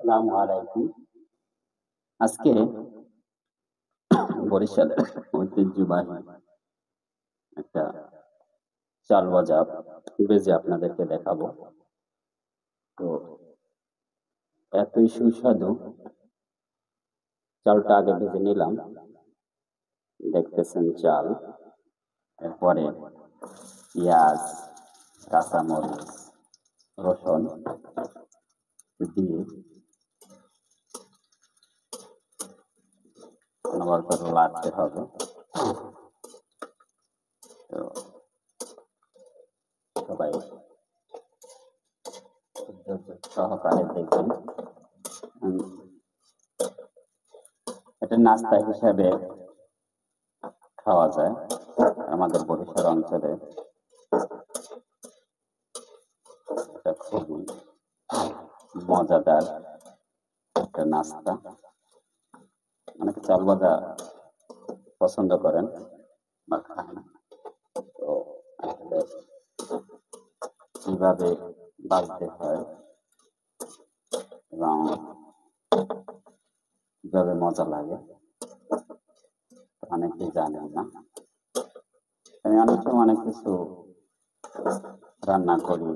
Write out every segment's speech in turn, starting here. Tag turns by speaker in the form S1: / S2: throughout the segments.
S1: আসসালামু আলাইকুম। আজকে বরিশালের ঐতিহ্যবাহী একটা চাল ভাজা ভেজে আপনাদেরকে দেখাবো। তো এতই সুস্বাদু, চালটা আগে ভেজে নিলাম। দেখতেছেন চাল, এরপরে পেঁয়াজ, কাঁচামরিচ, রসুন দিয়ে অনবরত নাড়তে হবে। তো সবাই ধৈর্য সহকারে দেখবেন। এটা নাস্তা হিসাবে খাওয়া যায় আমাদের বরিশাল অঞ্চলে। এটা খুবই মজাদার একটা নাস্তা। অনেকে চাল ভাজা পছন্দ করেন বা খান না। তো আসলে কিভাবে ভাজতে হয় এবং কিভাবে মজা লাগে অনেকেই জানেন না। আমি অনেক সময় অনেক কিছু রান্না করি,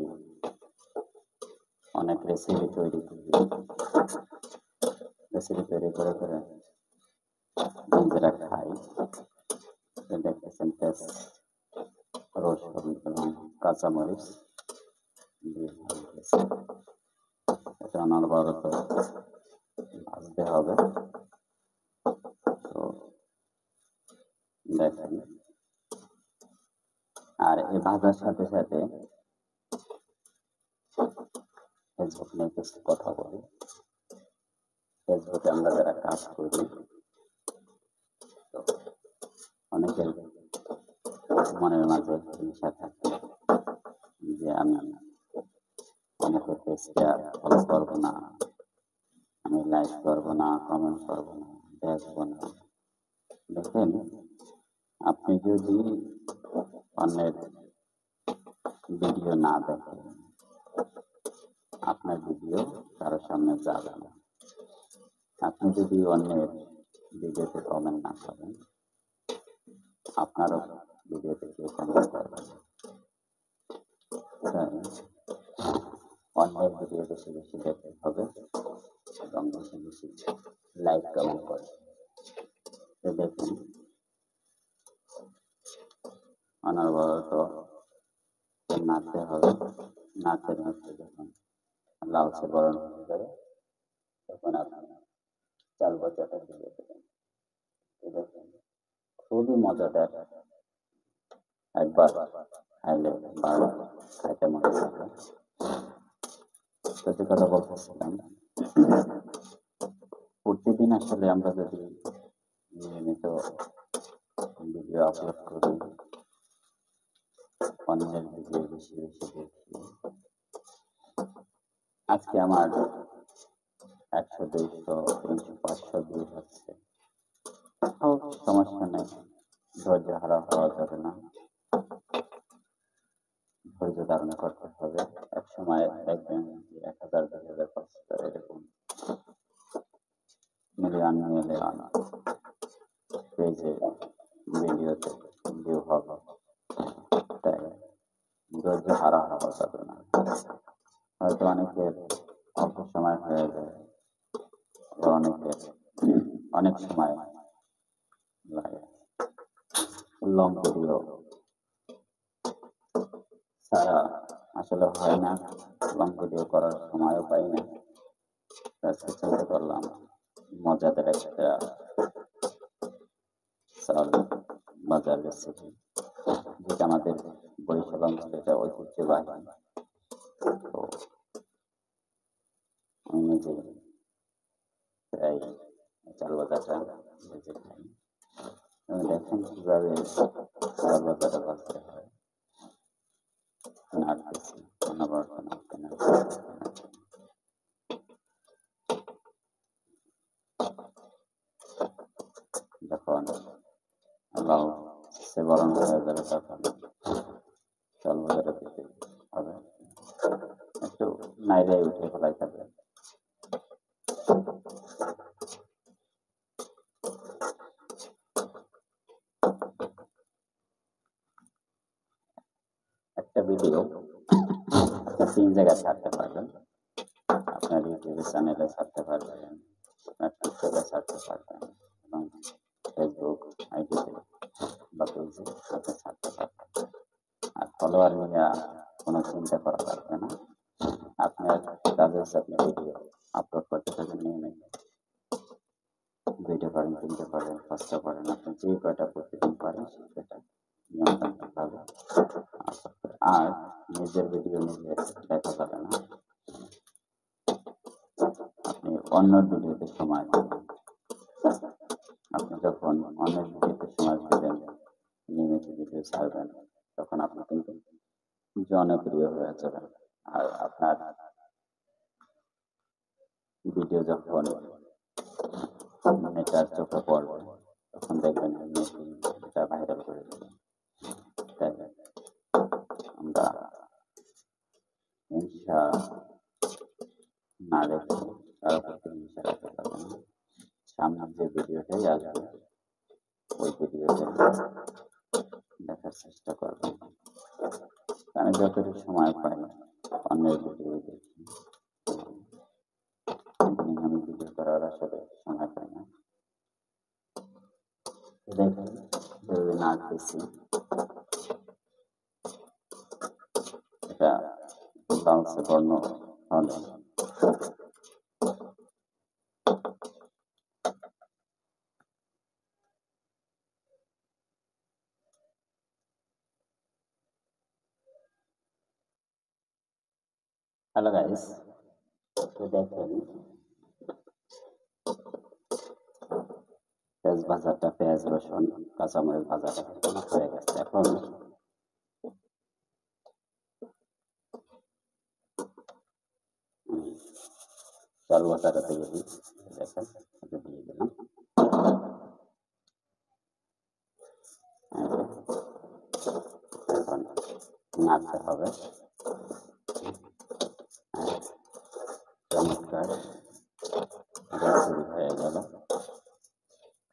S1: অনেক রেসিপি তৈরি করে করে নিজেরা খাই। দেখতেছেন পেঁয়াজ, রসুন এবং কাঁচামরিচ দিয়ে এটা অনবরত ভাজতে হবে। তো দেখেন, আর এই ভাজার সাথে সাথে ফেসবুক নিয়ে কিছু কথা বলি। ফেসবুকে আমরা যারা কাজ করি, তো অনেকের মনের মাঝে হিংসা থাকে যে আমি অনেকের পেজটা ফলো করবো না, আমি লাইক করবো না, কমেন্ট করবো না, দেখবো না। দেখেন, আপনি যদি অন্যের ভিডিও না দেখেন, আপনার ভিডিও কারোর সামনে যাবে না। আপনি যদি অন্যের ভিডিওতে কমেন্ট না করেন, আপনারও ভিডিওতে কেউ কমেন্ট করবে না। অন্যের ভিডিও বেশি বেশি দেখতে হবে এবং বেশি বেশি লাইক কমেন্ট করবে। তো দেখুন, অনবরত নাড়তে হবে। নাড়তে নাড়তে যখন লালচে বরণ হয়ে যাবে, তখন আপনি চাল ভাজাটা দিয়ে দেবেন। দেখুন, খুবই মজাদার। একবার খাইলে বারবার খাইতে মনে হবে। সত্যি কথা বলতেছিলাম, প্রতিদিন আসলে আমরা যদি নিয়মিত ভিডিও আপলোড করি, অন্যের ভিডিও বেশি বেশি দেখি। আজকে আমার 100, 200, 300, 500 ভিউ হচ্ছে। সমস্যা নেই, ধৈর্য হারা হওয়া যাবে না, ধৈর্য ধারণ করতে হবে। এক সময় দেখবেন 1000, 2000, 5000 এরকম মিলিয়ন পেজে ভিডিওতে ভিউ হবে। তাই ধৈর্য হারা হওয়া যাবে না। হয়তো অনেকের অল্প সময় হয়ে যায়, অনেকের অনেক সময় লাগে। লং ভিডিও ছাড়া আসলে হয় না, লং ভিডিও করার সময়ও পাই না। চিন্তা করলাম মজাদার একটা চাল ভাজার রেসিপি, যেটা আমাদের বরিশাল অঞ্চলে এটা ঐতিহ্যবাহী। তো আমি নিজে প্রায় চাল ভাজাটা ভেজে খাই। দেখেন কিভাবে চাল ভাজাটা ভাজতে হয়। নাড়তেছি, অনবরত নাড়তে নাড়তে যখন লালচে বরণ হয়ে যাবে, তখন চাল ভাজাটা দিতে হবে। একটু নাইড়াই উঠে ফেলাই থাকবে। ভিডিও আপনি 3 জায়গায় ছাড়তে পারবেন। আপনার ইউটিউব চ্যানেলে ছাড়তে পারবেন, আপনার টিকটকে ছাড়তে পারবেন এবং ফেসবুক আইডিতে বা পেজে আপনি ছাড়তে পারবেন। আর ফলোয়ার নিয়ে কোনো চিন্তা করা লাগবে না। আপনার কাজ হচ্ছে আপনি ভিডিও আপলোড করতে থাকেন নিয়মিত। 2টা পারেন, 3টা পারেন, 5টা পারেন, আপনি যে কয়টা প্রতিদিন পারেন সেটা নিয়মতান্ত্রিকভাবে আপলোড করে। আর নিজের ভিডিও নিজে দেখা যাবে না, আপনি অন্যের ভিডিওতে সময় দেবেন। আপনি যখন অন্যের ভিডিওতে সময় দেবেন, নিয়মিত ভিডিও ছাড়বেন, তখন আপনি কিন্তু জনপ্রিয় হয়ে যাবেন। আর আপনার ভিডিও যখন নেতার চোখে পড়বে, তখন দেখবেন এটা ভাইরাল করে দেবে। তাই আমরা হিংসা না রেখে কারো প্রতি হিংসা রাখতে পারবেন না। সামনের যে ভিডিওটাই আসবে ওই ভিডিওটা দেখার চেষ্টা করবেন। আমি যতটুকু সময় পাই অন্যের ভিডিও দেখি, আমি ভিডিও করার আসলে সময় পাই না। দেখুন নাচ দিচ্ছি, এটা বাউন্সে বর্ণ হলে হ্যালো গাইস, তো দেখেন পেঁয়াজ ভাজাটা, পেঁয়াজ রসুন কাঁচামরিচ ভাজাটা হয়ে গেছে। এখন চাল বাটাটা দিয়ে দিই, দেখেন এটা দিয়ে দিলাম। এখন নাড়তে হবে। চমৎকার রেসিপি হয়ে গেল।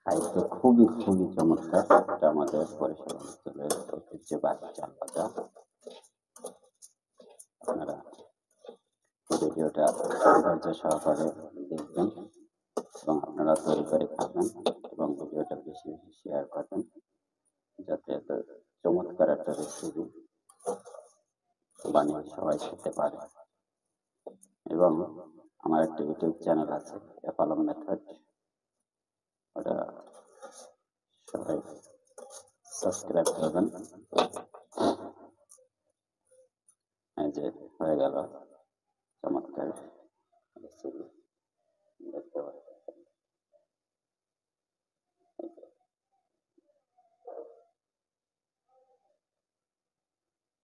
S1: খাইতে খুবই খুবই চমৎকার। এটা আমাদের বরিশাল অঞ্চলের ঐতিহ্যবাহী চাল ভাজা। আপনারা ভিডিওটা ধৈর্য সহকারে দেখবেন এবং আপনারা তৈরি করে খাবেন এবং ভিডিওটা বেশি বেশি শেয়ার করবেন, যাতে এত চমৎকার একটা রেসিপি বানিয়ে সবাই খেতে পারে। এবং আমার একটা ইউটিউব চ্যানেল আছে, এপালম মেথড, ওটা সবাই সাবস্ক্রাইব করবেন। এই যে হয়ে গেল চমৎকার রেসিপি, দেখতে পারেন।